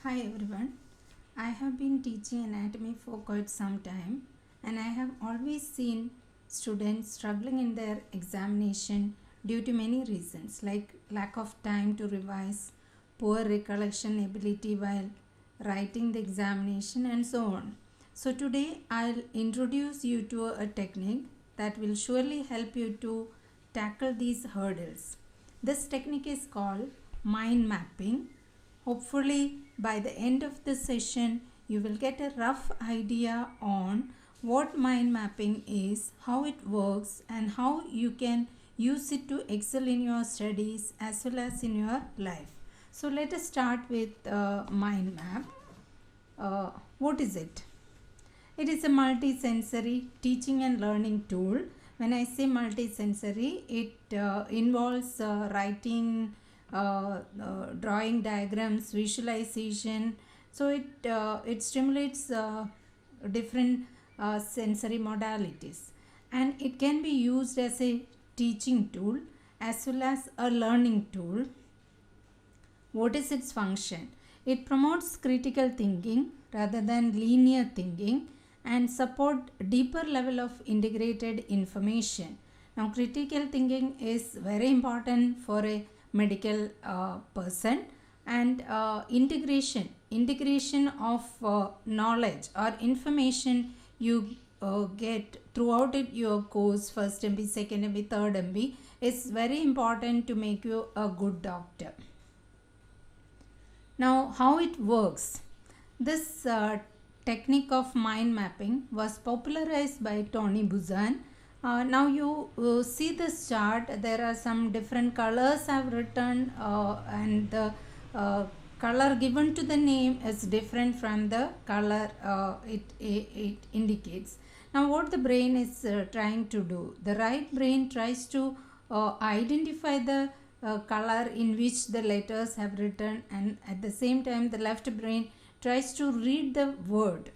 Hi everyone. I have been teaching anatomy for quite some time and I have always seen students struggling in their examination due to many reasons like lack of time to revise, poor recollection ability while writing the examination and so on. So today I'll introduce you to a technique that will surely help you to tackle these hurdles. This technique is called mind mapping. Hopefully, by the end of the session, you will get a rough idea on what mind mapping is, how it works, and how you can use it to excel in your studies as well as in your life. So, let us start with mind map. What is it? It is a multi-sensory teaching and learning tool. When I say multi-sensory, it involves drawing diagrams, visualization. So it stimulates different sensory modalities, and it can be used as a teaching tool as well as a learning tool. What is its function? It promotes critical thinking rather than linear thinking and support deeper level of integrated information. Now critical thinking is very important for a medical person, and integration of knowledge or information you get throughout your course, first MB, second MB, third MB, is very important to make you a good doctor. Now, how it works? This technique of mind mapping was popularized by Tony Buzan. Now you see this chart. There are some different colors I've written, and the color given to the name is different from the color it indicates. Now, what the brain is trying to do? The right brain tries to identify the color in which the letters have written, and at the same time the left brain tries to read the word.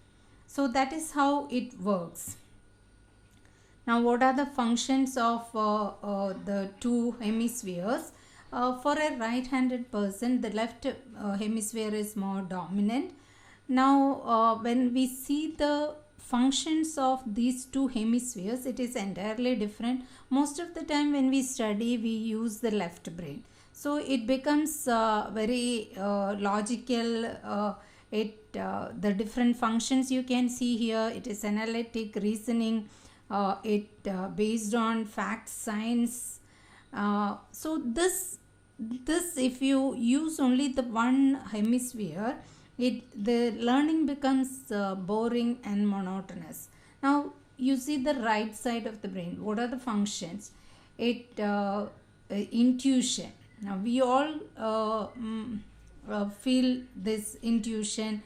So that is how it works. Now what are the functions of the two hemispheres? For a right-handed person, the left hemisphere is more dominant. Now when we see the functions of these two hemispheres, it is entirely different. Most of the time when we study, we use the left brain, so it becomes very logical. The different functions you can see here, it is analytic, reasoning, it based on fact, science. So this if you use only the one hemisphere, the learning becomes boring and monotonous. Now you see the right side of the brain. What are the functions? Intuition. Now we all feel this intuition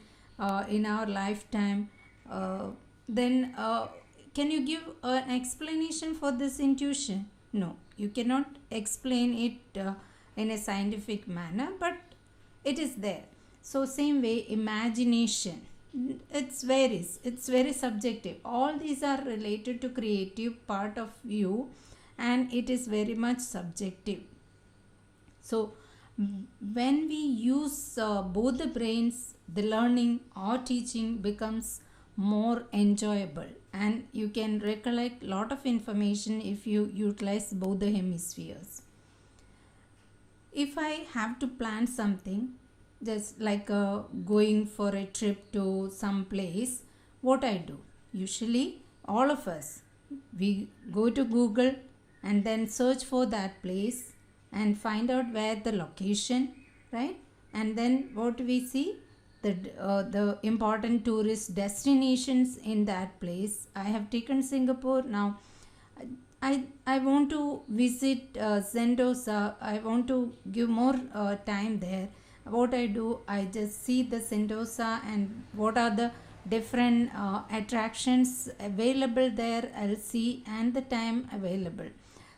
in our lifetime. Then can you give an explanation for this intuition? No, you cannot explain it in a scientific manner, but it is there. So same way, imagination, it's varies, it's very subjective. All these are related to creative part of you, and it is very much subjective. So when we use both the brains, the learning or teaching becomes more enjoyable, and you can recollect lot of information if you utilize both the hemispheres. If I have to plan something, just like going for a trip to some place, what I do? Usually all of us, we go to Google and then search for that place and find out where the location, right? And then what we see, the important tourist destinations in that place. I have taken Singapore. Now I want to visit Sentosa. I want to give more time there. What I do, I just see the Sentosa and what are the different attractions available there. I'll see, and the time available.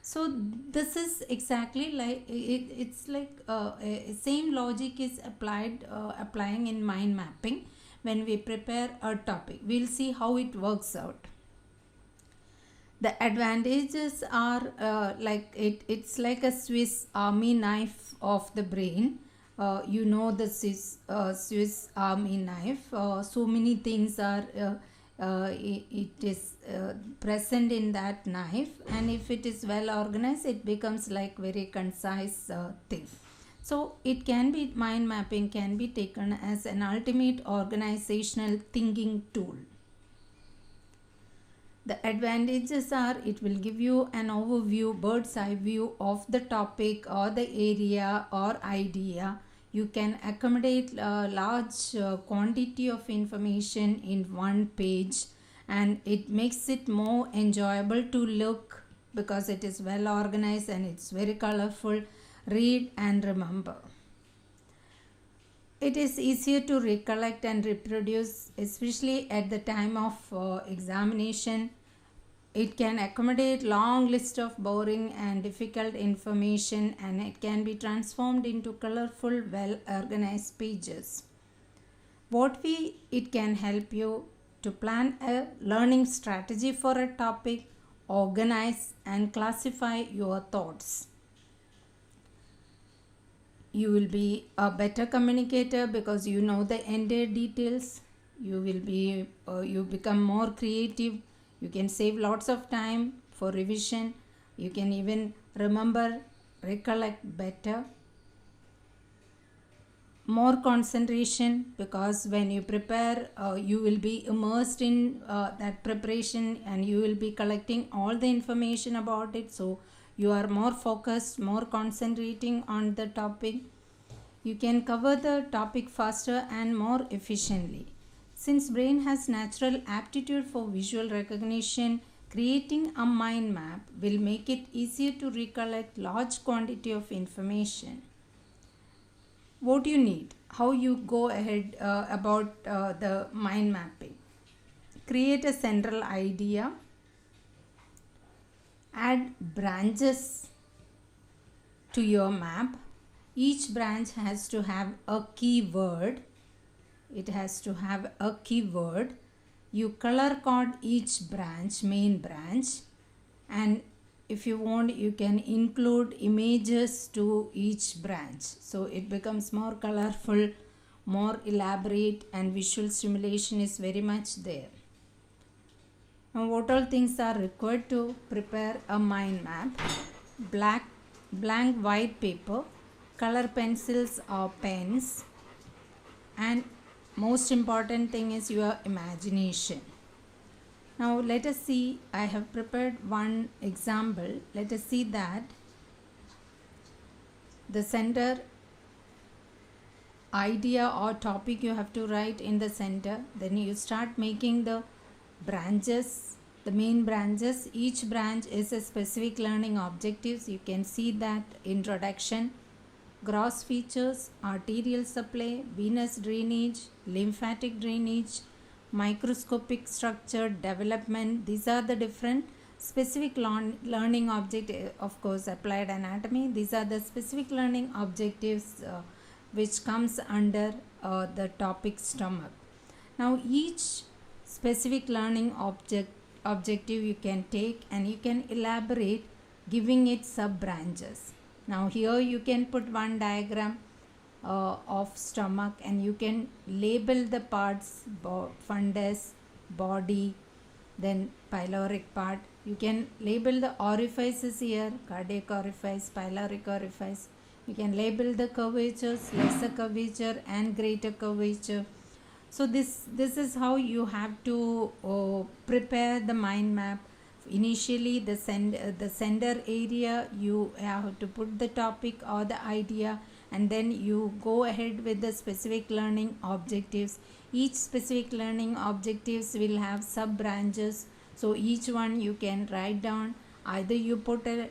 So this is exactly like it's like same logic is applying in mind mapping. When we prepare a topic, we'll see how it works out. The advantages are it's like a Swiss army knife of the brain. you know the Swiss Army knife. So many things are it is present in that knife, and if it is well organized, it becomes like very concise thing. So it can be, mind mapping can be taken as an ultimate organizational thinking tool. The advantages are it will give you an overview, bird's eye view of the topic or the area or idea. You can accommodate a large quantity of information in one page, and it makes it more enjoyable to look because it is well organized and it's very colorful. Read and remember. It is easier to recollect and reproduce, especially at the time of examination. It can accommodate long list of boring and difficult information, and it can be transformed into colorful, well organized pages. It can help you to plan a learning strategy for a topic, organize and classify your thoughts. You will be a better communicator because you know the entire details. You become more creative. You can save lots of time for revision. You can even recollect better. More concentration, because when you prepare, you will be immersed in that preparation, and you will be collecting all the information about it. So you are more focused, more concentrating on the topic. You can cover the topic faster and more efficiently. Since brain has natural aptitude for visual recognition, creating a mind map will make it easier to recollect large quantity of information. What you need, how you go ahead about the mind mapping. Create a central idea, add branches to your map. Each branch has to have a keyword. It has to have a keyword. You color code each branch, main branch, and if you want, you can include images to each branch. So it becomes more colorful, more elaborate, and visual stimulation is very much there. Now, what all things are required to prepare a mind map? Blank white paper, color pencils or pens, and most important thing is your imagination. Now let us see, I have prepared one example. Let us see that the center idea or topic you have to write in the center. Then you start making the branches, the main branches. Each branch is a specific learning objectives. You can see that introduction, gross features, arterial supply, venous drainage, lymphatic drainage, microscopic structure, development. These are the different specific learning objectives. Of course, applied anatomy. These are the specific learning objectives which comes under the topic stomach. Now each specific learning objective you can take and you can elaborate, giving it sub branches. Now here you can put one diagram of stomach, and you can label the parts, fundus, body, then pyloric part. You can label the orifices here, cardiac orifice, pyloric orifice. You can label the curvatures, lesser curvature and greater curvature. So this is how you have to prepare the mind map. Initially the sender area, you have to put the topic or the idea, and then you go ahead with the specific learning objectives. Each specific learning objectives will have sub branches, so each one you can write down. Either you put a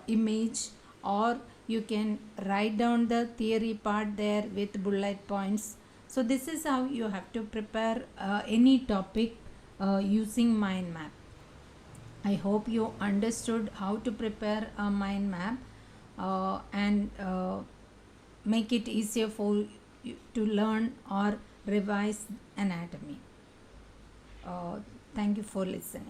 image, or you can write down the theory part there with bullet points. So this is how you have to prepare any topic using mind map. I hope you understood how to prepare a mind map and make it easier for you to learn or revise anatomy. Thank you for listening.